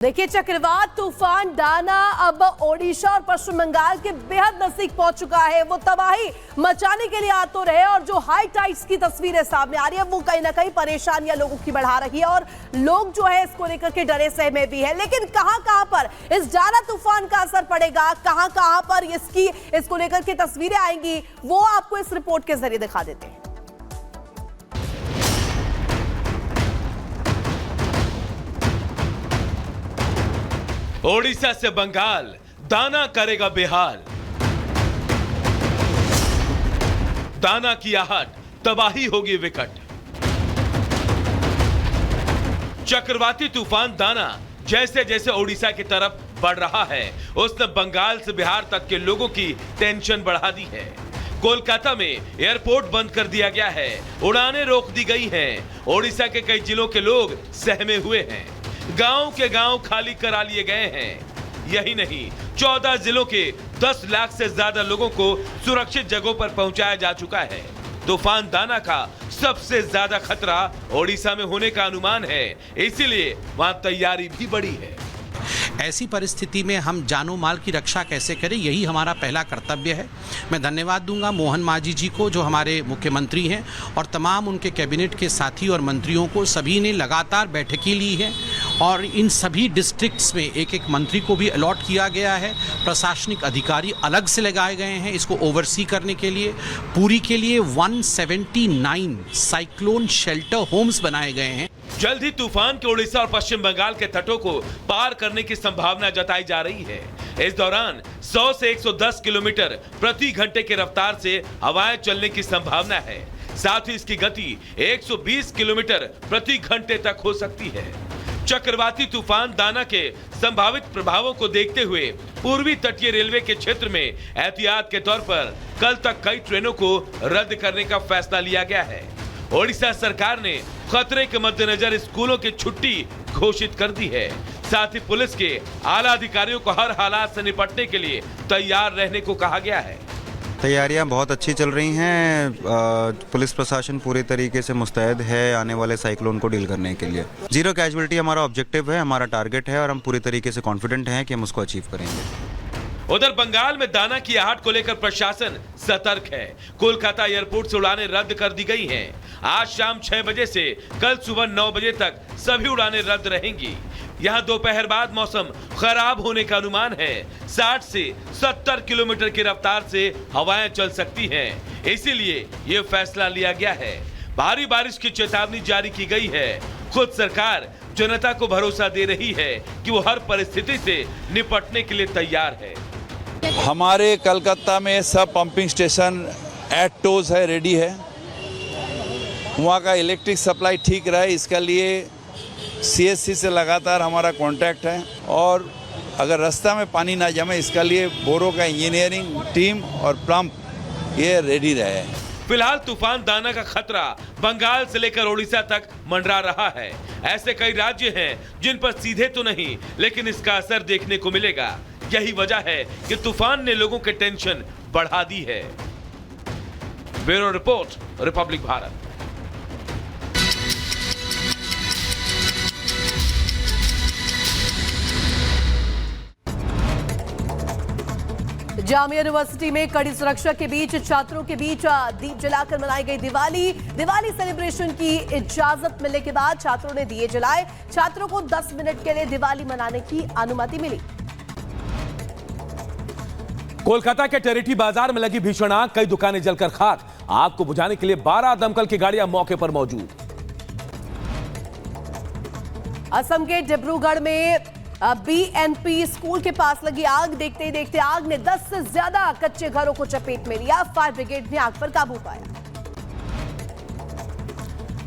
देखिए, चक्रवात तूफान दाना अब ओडिशा और पश्चिम बंगाल के बेहद नजदीक पहुंच चुका है। वो तबाही मचाने के लिए आतुर है और जो हाई टाइड्स की तस्वीरें सामने आ रही है वो कहीं ना कहीं परेशानियां लोगों की बढ़ा रही है और लोग जो है इसको लेकर के डरे सहमे भी है। लेकिन कहां पर इस दाना तूफान का असर पड़ेगा, कहां पर इसको लेकर के तस्वीरें आएंगी, वो आपको इस रिपोर्ट के जरिए दिखा देते हैं। ओडिशा से बंगाल दाना करेगा बेहाल। दाना की आहट, तबाही होगी विकट। चक्रवाती तूफान दाना जैसे जैसे ओडिशा की तरफ बढ़ रहा है, उसने बंगाल से बिहार तक के लोगों की टेंशन बढ़ा दी है। कोलकाता में एयरपोर्ट बंद कर दिया गया है, उड़ानें रोक दी गई हैं। ओडिशा के कई जिलों के लोग सहमे हुए हैं, गांव के गांव खाली करा लिए गए हैं। यही नहीं, 14 जिलों के 10 लाख से ज्यादा लोगों को सुरक्षित जगहों पर पहुंचाया जा चुका है। तूफान दाना का सबसे ज्यादा खतरा ओडिशा में होने का अनुमान है, इसीलिए वहां तैयारी भी बढ़ी है। ऐसी परिस्थिति में हम जानो माल की रक्षा कैसे करें, यही हमारा पहला कर्तव्य है। मैं धन्यवाद दूंगा मोहन मांझी जी को, जो हमारे मुख्यमंत्री हैं, और तमाम उनके कैबिनेट के साथी और मंत्रियों को। सभी ने लगातार बैठकें ली है और इन सभी डिस्ट्रिक्ट्स में एक एक मंत्री को भी अलॉट किया गया है। प्रशासनिक अधिकारी अलग से लगाए गए हैं इसको ओवरसी करने के लिए। पूरी के लिए 179 साइक्लोन शेल्टर होम्स बनाए गए हैं। जल्द ही तूफान के ओडिशा और पश्चिम बंगाल के तटों को पार करने की संभावना जताई जा रही है। इस दौरान 100 से 110 किलोमीटर प्रति घंटे की रफ्तार से हवाएं चलने की संभावना है। साथ ही इसकी गति 120 किलोमीटर प्रति घंटे तक हो सकती है। चक्रवाती तूफान दाना के संभावित प्रभावों को देखते हुए पूर्वी तटीय रेलवे के क्षेत्र में एहतियात के तौर पर कल तक कई ट्रेनों को रद्द करने का फैसला लिया गया है। ओडिशा सरकार ने खतरे के मद्देनजर स्कूलों की छुट्टी घोषित कर दी है। साथ ही पुलिस के आला अधिकारियों को हर हालात से निपटने के लिए तैयार रहने को कहा गया है। तैयारियां बहुत अच्छी चल रही हैं। पुलिस प्रशासन पूरी तरीके से मुस्तैद है आने वाले साइक्लोन को डील करने के लिए। जीरो कैजुअलिटी हमारा ऑब्जेक्टिव है, हमारा टारगेट है और हम पूरी तरीके से कॉन्फिडेंट हैं कि हम उसको अचीव करेंगे। उधर बंगाल में दाना की आहट को लेकर प्रशासन सतर्क है। कोलकाता एयरपोर्ट से उड़ानें रद्द कर दी गई हैं। आज शाम 6 बजे से कल सुबह 9 बजे तक सभी उड़ानें रद्द रहेंगी। यहाँ दोपहर बाद मौसम खराब होने का अनुमान है। 60 से 70 किलोमीटर की रफ्तार से हवाएं चल सकती हैं, इसीलिए ये फैसला लिया गया है। भारी बारिश की चेतावनी जारी की गई है। खुद सरकार जनता को भरोसा दे रही है कि वो हर परिस्थिति से निपटने के लिए तैयार है। हमारे कलकत्ता में सब पंपिंग स्टेशन एट टोज है, रेडी है। वहाँ का इलेक्ट्रिक सप्लाई ठीक रहे, इसके लिए सीएससी से लगातार हमारा कांटेक्ट है। और अगर रास्ता में पानी ना जमे, इसके लिए बोरो का इंजीनियरिंग टीम और पंप ये रेडी रहे। फिलहाल तूफान दाना का खतरा बंगाल से लेकर ओडिशा तक मंडरा रहा है। ऐसे कई राज्य हैं जिन पर सीधे तो नहीं, लेकिन इसका असर देखने को मिलेगा। यही वजह है कि तूफान ने लोगों के टेंशन बढ़ा दी है। Bureau report, Republic Bharat. Jamia university में कड़ी सुरक्षा के बीच छात्रों के बीच दीप जलाकर मनाई गई दिवाली सेलिब्रेशन की इजाजत मिलने के बाद छात्रों ने दिए जलाए। छात्रों को 10 मिनट के लिए दिवाली मनाने की अनुमति मिली। कोलकाता के टेरिटी बाजार में लगी भीषण आग, कई दुकानें जलकर खाक। आग को बुझाने के लिए 12 दमकल की गाड़ियां मौके पर मौजूद। असम के डिब्रूगढ़ में बीएनपी स्कूल के पास लगी आग, देखते ही देखते आग ने 10 से ज्यादा कच्चे घरों को चपेट में लिया। फायर ब्रिगेड ने आग पर काबू पाया।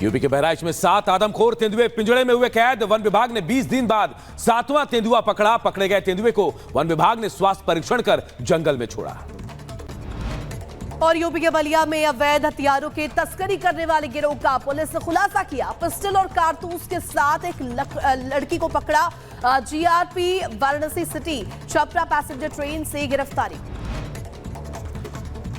यूपी के बहराइच में 7 आदमखोर तेंदुए पिंजड़े में हुए कैद। वन विभाग ने 20 दिन बाद 7वां तेंदुआ पकड़ा। पकड़े गए तेंदुए को वन विभाग ने स्वास्थ्य परीक्षण कर जंगल में छोड़ा। और यूपी के बलिया में अवैध हथियारों के तस्करी करने वाले गिरोह का पुलिस ने खुलासा किया। पिस्टल और कारतूस के साथ एक लड़की को पकड़ा। GRP Varanasi city Chhapra passenger train से गिरफ्तारी।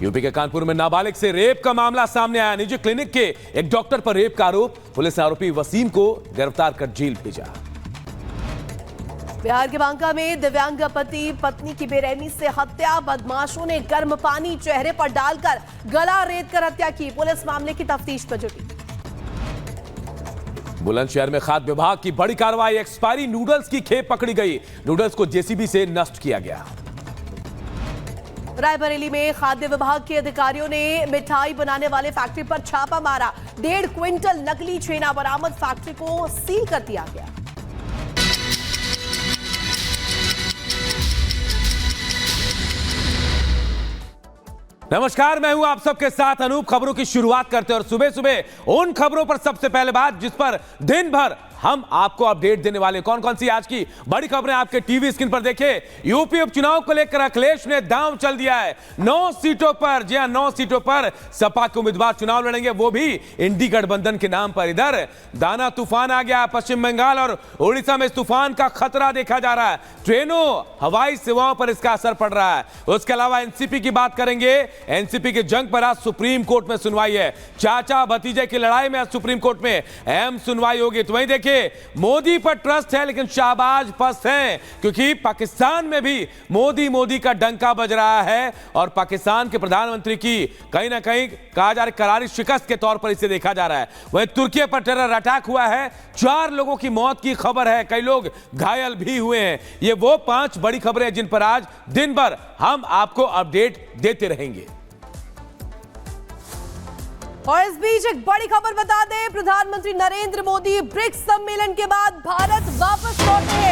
यूपी के कानपुर में नाबालिग से रेप का मामला सामने आया। निजी क्लिनिक के एक डॉक्टर पर रेप का आरोप। पुलिस ने आरोपी वसीम को गिरफ्तार कर जेल भेजा। बिहार के बांका में दिव्यांग पति पत्नी की बेरहमी से हत्या। बदमाशों ने गर्म पानी चेहरे पर डालकर गला रेत कर हत्या की। पुलिस मामले की तफ्तीश में जुटी। बुलंदशहर में खाद्य विभाग की बड़ी कार्रवाई। एक्सपायरी नूडल्स की खेप पकड़ी गई। नूडल्स को जेसीबी से नष्ट किया गया। रायबरेली में खाद्य विभाग के अधिकारियों ने मिठाई बनाने वाले फैक्ट्री पर छापा मारा। 1.5 क्विंटल नकली छेना बरामद। फैक्ट्री को सील कर दिया गया। नमस्कार, मैं हूं आप सबके साथ अनूप। खबरों की शुरुआत करते हैं और सुबह सुबह उन खबरों पर सबसे पहले बात जिस पर दिन भर हम आपको अपडेट देने वाले। कौन कौन सी आज की बड़ी खबरें आपके टीवी स्क्रीन पर देखें। यूपी उपचुनाव को लेकर अखिलेश ने दांव चल दिया है। 9 सीटों पर, जी हां 9 सीटों पर सपा के उम्मीदवार चुनाव लड़ेंगे, वो भी इंडी गठबंधन के नाम पर। इधर दाना तूफान आ गया। पश्चिम बंगाल और उड़ीसा में इस तूफान का खतरा देखा जा रहा है। ट्रेनों, हवाई सेवाओं पर इसका असर पड़ रहा है। उसके अलावा एनसीपी की बात करेंगे। एनसीपी की जंग पर आज सुप्रीम कोर्ट में सुनवाई है। चाचा भतीजे की लड़ाई में आज सुप्रीम कोर्ट में अहम सुनवाई होगी। तो वहीं देखिए, मोदी पर ट्रस्ट है लेकिन शाहबाज पस्त हैं, क्योंकि पाकिस्तान में भी मोदी का डंका बज रहा है और पाकिस्तान के प्रधानमंत्री की कहीं ना कहीं कहा जा रहा है करारी शिकस्त के तौर पर इसे देखा जा रहा है। वहीं तुर्की पर टेरर अटैक हुआ है। 4 लोगों की मौत की खबर है, कई लोग घायल भी हुए हैं। ये वो 5 बड़ी खबरें हैं जिन पर आज दिन भर हम आपको अपडेट देते रहेंगे। और इस बीच एक बड़ी खबर बता दें, प्रधानमंत्री नरेंद्र मोदी ब्रिक्स सम्मेलन के बाद भारत वापस लौटे।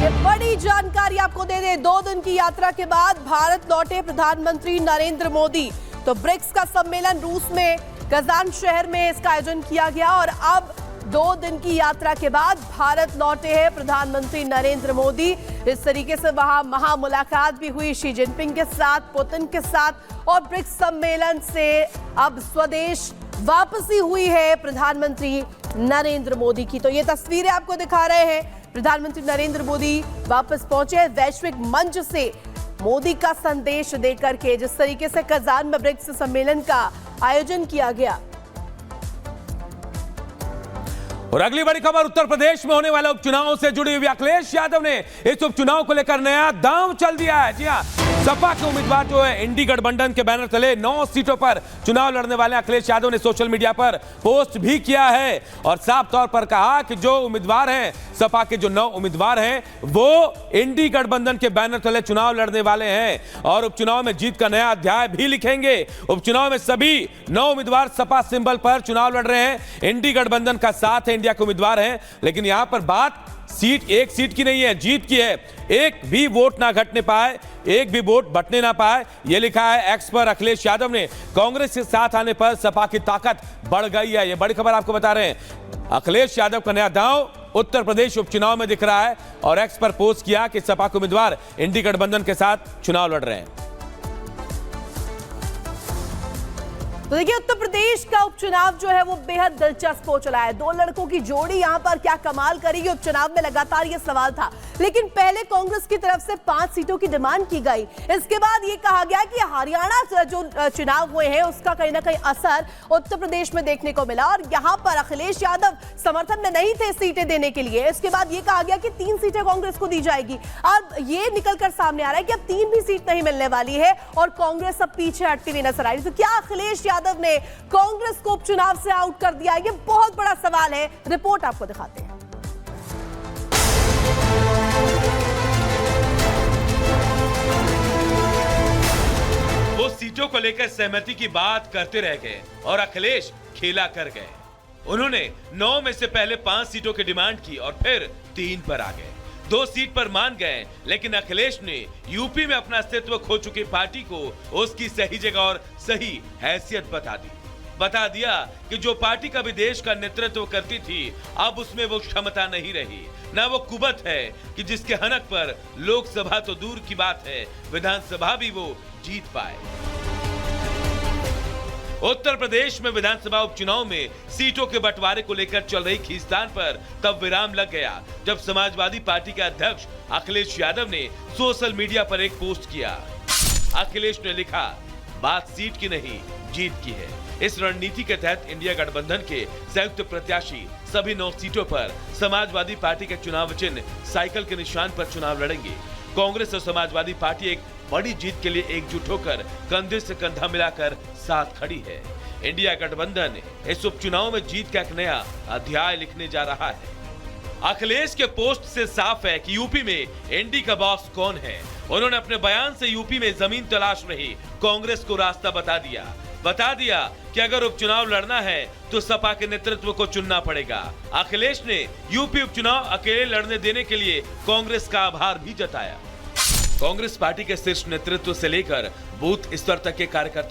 ये बड़ी जानकारी आपको दे दें। 2 दिन की यात्रा के बाद भारत लौटे प्रधानमंत्री नरेंद्र मोदी। तो ब्रिक्स का सम्मेलन रूस में कजान शहर में इसका आयोजन किया गया और अब 2 दिन की यात्रा के बाद भारत लौटे हैं प्रधानमंत्री नरेंद्र मोदी। इस तरीके से वहां महामुलाकात भी हुई शी जिनपिंग के साथ, पुतिन के साथ। और ब्रिक्स सम्मेलन से अब स्वदेश वापसी हुई है प्रधानमंत्री नरेंद्र मोदी की। तो ये तस्वीरें आपको दिखा रहे हैं। प्रधानमंत्री नरेंद्र मोदी वापस पहुंचे वैश्विक मंच से मोदी का संदेश देकर के, जिस तरीके से कजान में ब्रिक्स सम्मेलन का आयोजन किया गया। और अगली बड़ी खबर, उत्तर प्रदेश में होने वाले उपचुनाव से जुड़ी हुई। अखिलेश यादव ने इस उपचुनाव को लेकर नया दांव चल दिया है। जी हां, सपा के उम्मीदवार जो है इंडी गठबंधन के बैनर तले 9 सीटों पर चुनाव लड़ने वाले अखिलेश यादव ने सोशल मीडिया पर पोस्ट भी किया है और साफ तौर पर कहा कि जो उम्मीदवार हैं, सपा के जो 9 उम्मीदवार हैं, वो इंडी गठबंधन के बैनर तले चुनाव लड़ने वाले हैं और उपचुनाव में जीत का नया अध्याय भी लिखेंगे। उपचुनाव में सभी 9 उम्मीदवार सपा सिंबल पर चुनाव लड़ रहे हैं। इंडी गठबंधन का साथ है, इंडिया के उम्मीदवार हैं। लेकिन यहां पर बात एक सीट की नहीं है, जीत की है। एक भी वोट ना घटने पाए, एक भी वोट बटने ना पाए, ये लिखा है एक्स पर अखिलेश यादव ने। कांग्रेस के साथ आने पर सपा की ताकत बढ़ गई है। ये बड़ी खबर आपको बता रहे हैं। अखिलेश यादव का नया दांव उत्तर प्रदेश उपचुनाव में दिख रहा है और एक्स पर पोस्ट किया कि सपा के उम्मीदवार इंडी गठबंधन के साथ चुनाव लड़ रहे हैं। तो देखिए, उत्तर प्रदेश का उपचुनाव जो है वो बेहद दिलचस्प हो चला है। 2 लड़कों की जोड़ी यहां पर क्या कमाल करेगी उपचुनाव में, लगातार ये सवाल था। लेकिन पहले कांग्रेस की तरफ से 5 सीटों की डिमांड की गई। इसके बाद ये कहा गया कि हरियाणा जो चुनाव हुए हैं उसका कहीं ना कहीं असर उत्तर प्रदेश में देखने को मिला और यहां पर अखिलेश यादव समर्थन में नहीं थे सीटें देने के लिए। इसके बाद ये कहा गया कि 3 सीटें कांग्रेस को दी जाएगी। अब ये निकलकर सामने आ रहा है कि अब 3 भी सीट नहीं मिलने वाली है और कांग्रेस अब पीछे हटती हुई नजर आ रही है। तो क्या अखिलेश यादव ने कांग्रेस को उपचुनाव से आउट कर दिया? ये बहुत बड़ा सवाल है। रिपोर्ट आपको दिखाते हैं। वो सीटों को लेकर सहमति की बात करते रह गए और अखिलेश खेला कर गए। उन्होंने 9 में से पहले 5 सीटों की डिमांड की और फिर 3 पर आ गए। 2 सीट पर मान गए, लेकिन अखिलेश ने यूपी में अपना अस्तित्व खो चुकी पार्टी को उसकी सही जगह और सही हैसियत बता दिया कि जो पार्टी कभी देश का नेतृत्व करती थी, अब उसमें वो क्षमता नहीं रही, ना वो कुवत है कि जिसके हनक पर लोकसभा तो दूर की बात है, विधानसभा भी वो जीत पाए। उत्तर प्रदेश में विधानसभा उपचुनाव में सीटों के बंटवारे को लेकर चल रही खींचतान पर तब विराम लग गया जब समाजवादी पार्टी के अध्यक्ष अखिलेश यादव ने सोशल मीडिया पर एक पोस्ट किया। अखिलेश ने लिखा, बात सीट की नहीं जीत की है। इस रणनीति के तहत इंडिया गठबंधन के संयुक्त प्रत्याशी सभी 9 सीटों पर समाजवादी पार्टी के चुनाव चिन्ह साइकिल के निशान पर चुनाव लड़ेंगे। कांग्रेस और समाजवादी पार्टी एक बड़ी जीत के लिए एकजुट होकर कंधे से कंधा मिलाकर साथ खड़ी है। इंडिया गठबंधन इस उपचुनाव में जीत का एक नया अध्याय लिखने जा रहा है। अखिलेश के पोस्ट से साफ है कि यूपी में एनडी का बॉस कौन है। उन्होंने अपने बयान से यूपी में जमीन तलाश रही कांग्रेस को रास्ता बता दिया कि अगर उपचुनाव लड़ना है तो सपा के नेतृत्व को चुनना पड़ेगा। अखिलेश ने यूपी उपचुनाव अकेले लड़ने देने के लिए कांग्रेस का आभार भी जताया। कांग्रेस पार्टी के शीर्ष नेतृत्व से लेकर बूथ स्तर तक के कार्यकर्ताओं